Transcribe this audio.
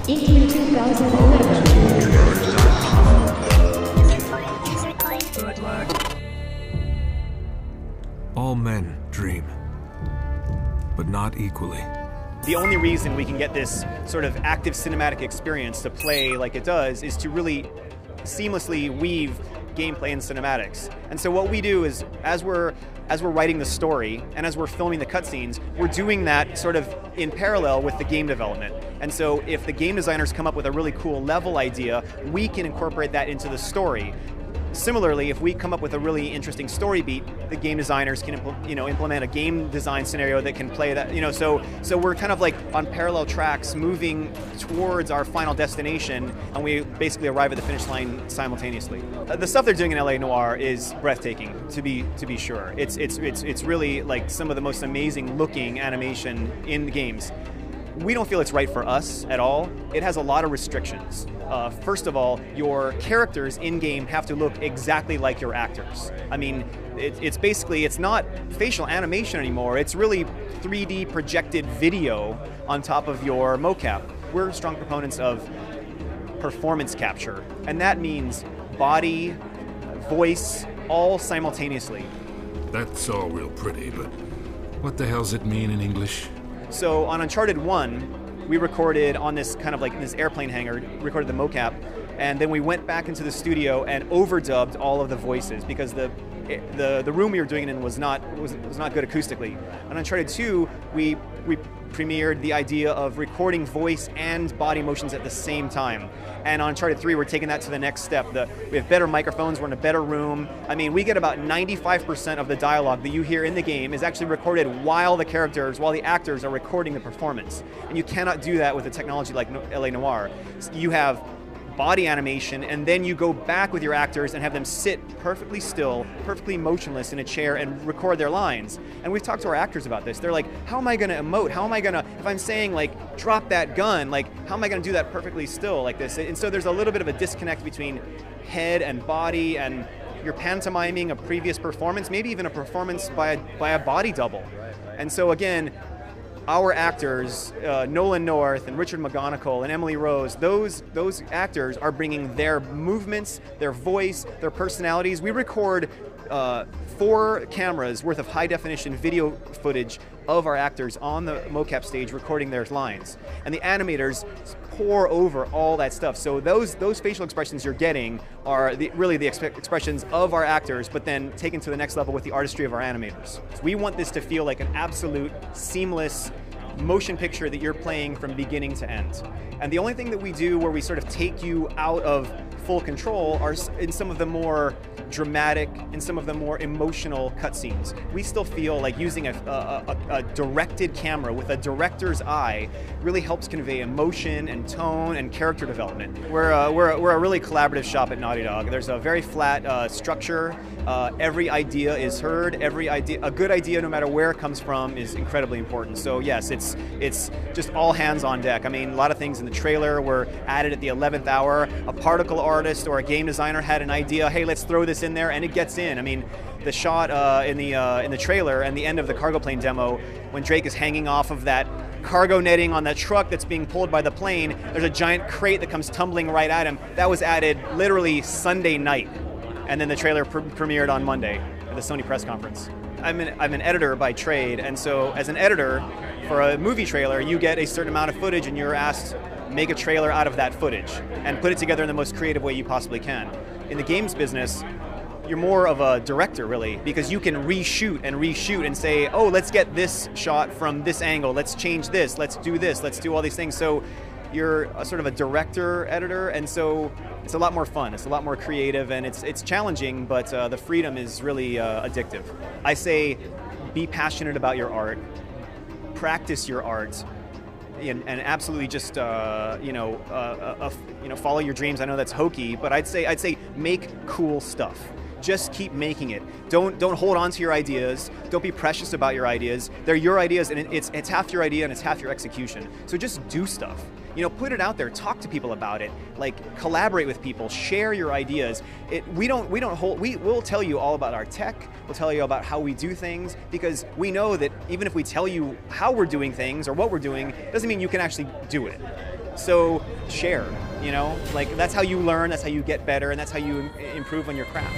In 2011. All men dream, but not equally. The only reason we can get this sort of active cinematic experience to play like it does is to really seamlessly weave gameplay and cinematics. And so what we do is, as we're writing the story and as we're filming the cutscenes, we're doing that sort of in parallel with the game development. And so if the game designers come up with a really cool level idea, we can incorporate that into the story. Similarly, if we come up with a really interesting story beat, the game designers can implement a game design scenario that can play that. So we're kind of like on parallel tracks moving towards our final destination, and we basically arrive at the finish line simultaneously. The stuff they're doing in LA Noire is breathtaking, to be sure. It's really like some of the most amazing looking animation in the games. We don't feel it's right for us at all. It has a lot of restrictions. First of all, your characters in-game have to look exactly like your actors. I mean, it's not facial animation anymore. It's really 3D projected video on top of your mocap. We're strong proponents of performance capture, and that means body, voice, all simultaneously. That's all real pretty, but what the hell's it mean in English? So on Uncharted 1, we recorded on this kind of like in this airplane hangar, recorded the mocap, and then we went back into the studio and overdubbed all of the voices because the room we were doing it in was not good acoustically. On Uncharted 2, we premiered the idea of recording voice and body motions at the same time. And on Uncharted 3, we're taking that to the next step. We have better microphones, we're in a better room. I mean, we get about 95% of the dialogue that you hear in the game is actually recorded while the actors are recording the performance. And you cannot do that with a technology like LA Noire. You have body animation, and then you go back with your actors and have them sit perfectly still, perfectly motionless in a chair and record their lines. And we've talked to our actors about this. They're like, how am I gonna emote? How am I gonna, if I'm saying like, drop that gun, like, how am I gonna do that perfectly still like this? And so there's a little bit of a disconnect between head and body, and you're pantomiming a previous performance, maybe even a performance by a body double. And so again, our actors, Nolan North and Richard McGonigal and Emily Rose, those actors are bringing their movements, their voice, their personalities. We record 4 cameras worth of high-definition video footage of our actors on the mocap stage recording their lines. And the animators pour over all that stuff. So those facial expressions you're getting are really the expressions of our actors, but then taken to the next level with the artistry of our animators. We want this to feel like an absolute seamless motion picture that you're playing from beginning to end. And the only thing that we do where we sort of take you out of full control are in some of the more dramatic and some of the more emotional cutscenes. We still feel like using a directed camera with a director's eye really helps convey emotion and tone and character development. We're a really collaborative shop at Naughty Dog. There's a very flat structure. Every idea is heard. A good idea, no matter where it comes from, is incredibly important. So yes, it's just all hands on deck. I mean, a lot of things in the trailer were added at the 11th hour. A particle artist or a game designer had an idea, hey, let's throw this in there, and it gets in. I mean, the shot in the trailer and the end of the cargo plane demo, when Drake is hanging off of that cargo netting on that truck that's being pulled by the plane, there's a giant crate that comes tumbling right at him. That was added literally Sunday night, and then the trailer premiered on Monday at the Sony press conference. I'm an editor by trade, and so as an editor, for a movie trailer, you get a certain amount of footage and you're asked make a trailer out of that footage and put it together in the most creative way you possibly can. In the games business, you're more of a director, really, because you can reshoot and say, oh, let's get this shot from this angle, let's change this, let's do all these things. So you're a sort of a director, editor, and so it's a lot more fun, it's a lot more creative, and it's challenging, but the freedom is really addictive. I say be passionate about your art, practice your art, and absolutely just follow your dreams. I know that's hokey, but I'd say make cool stuff. Just keep making it. Don't hold on to your ideas. Don't be precious about your ideas. They're your ideas, and it's half your idea and it's half your execution. So just do stuff. Put it out there. Talk to people about it. Like, collaborate with people. Share your ideas. We'll tell you all about our tech. We'll tell you about how we do things, because we know that even if we tell you how we're doing things or what we're doing, it doesn't mean you can actually do it. so shared, you know? Like, that's how you learn, that's how you get better, and that's how you improve on your craft.